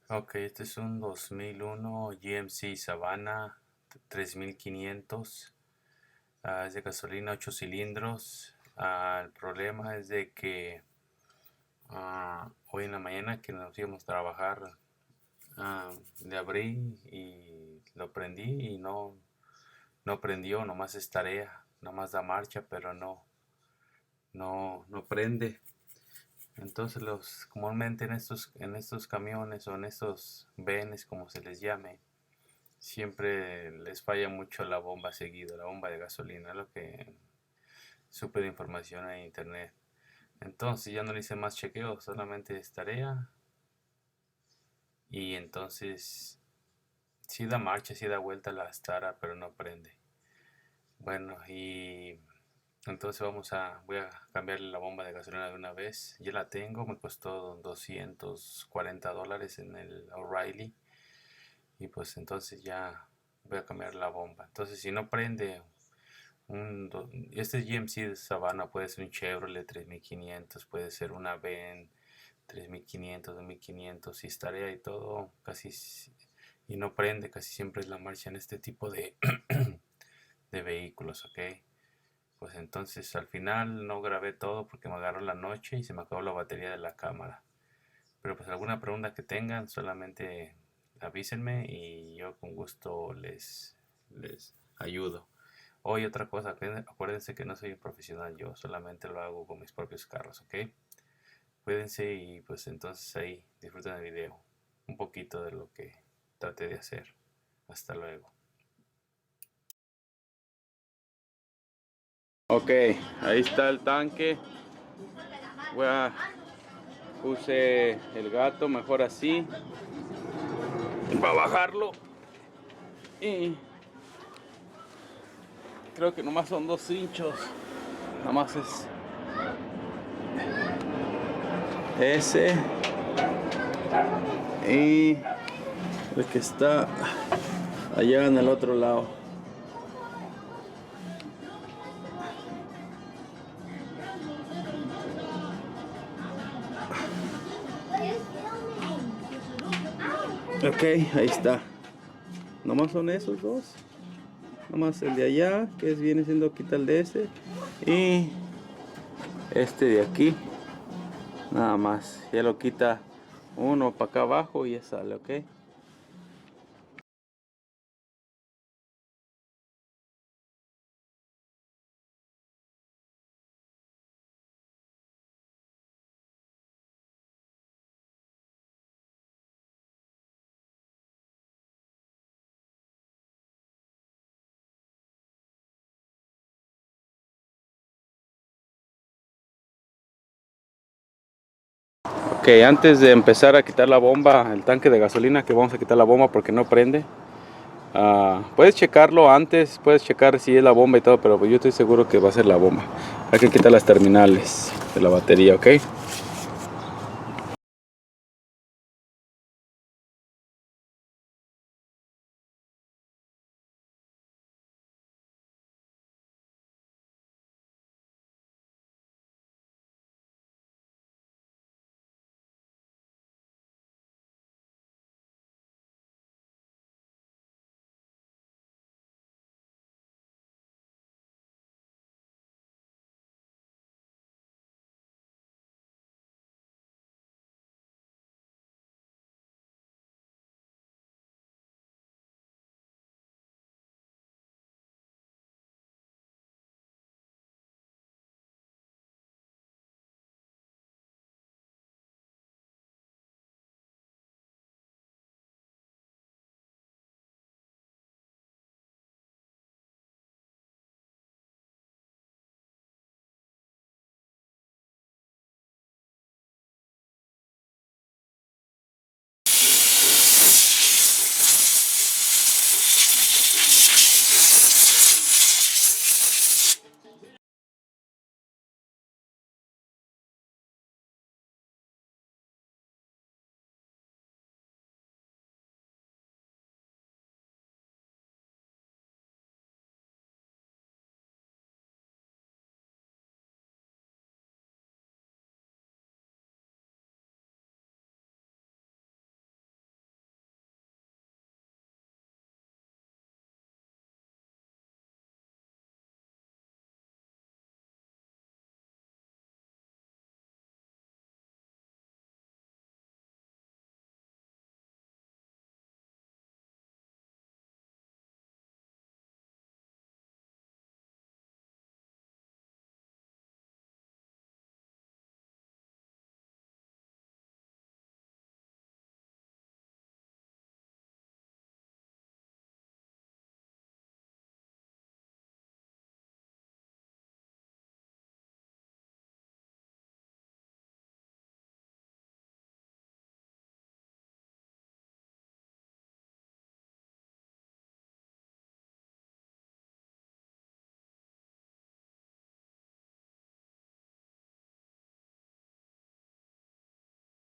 Ok, este es un 2001 GMC Savannah 3500. Es de gasolina 8 cilindros. El problema es de que hoy en la mañana que nos íbamos a trabajar, le abrí y lo prendí y no prendió, nomás es tarea, nomás da marcha, pero no prende. Entonces comúnmente en estos camiones o en estos vanes, como se les llame, siempre les falla mucho la bomba seguido, la bomba de gasolina, lo que supe de información en internet. Entonces ya no le hice más chequeo, solamente es tarea. Y entonces sí da marcha, sí da vuelta la Stara, pero no prende. Bueno, y entonces voy a cambiarle la bomba de gasolina de una vez. Ya la tengo, me costó $240 en el O'Reilly. Y pues entonces ya voy a cambiar la bomba. Entonces si no prende, este GMC de Savannah puede ser un Chevrolet 3500, puede ser una Ven 3500, 2500, si tarea y todo, y no prende, casi siempre es la marcha en este tipo de, de vehículos, ¿ok? Pues entonces al final no grabé todo porque me agarró la noche y se me acabó la batería de la cámara. Pero pues alguna pregunta que tengan, solamente avísenme y yo con gusto les ayudo. Hoy otra cosa, acuérdense que no soy un profesional, yo solamente lo hago con mis propios carros, ¿ok? Cuídense y pues entonces ahí disfruten el video, un poquito de lo que traté de hacer. Hasta luego. Ok, ahí está el tanque. Puse el gato mejor así para bajarlo. Y creo que nomás son 2 hinchos. Nomás es ese y el que está allá en el otro lado. Ok, ahí está. Nomás son esos dos. Nomás el de allá, que viene siendo quita el de ese. Y este de aquí. Nada más. Ya lo quita uno para acá abajo y ya sale, ok. Ok, antes de empezar a quitar la bomba, el tanque de gasolina, que vamos a quitar la bomba porque no prende. Puedes checarlo antes, puedes checar si es la bomba y todo, pero yo estoy seguro que va a ser la bomba. Hay que quitar las terminales de la batería, ok.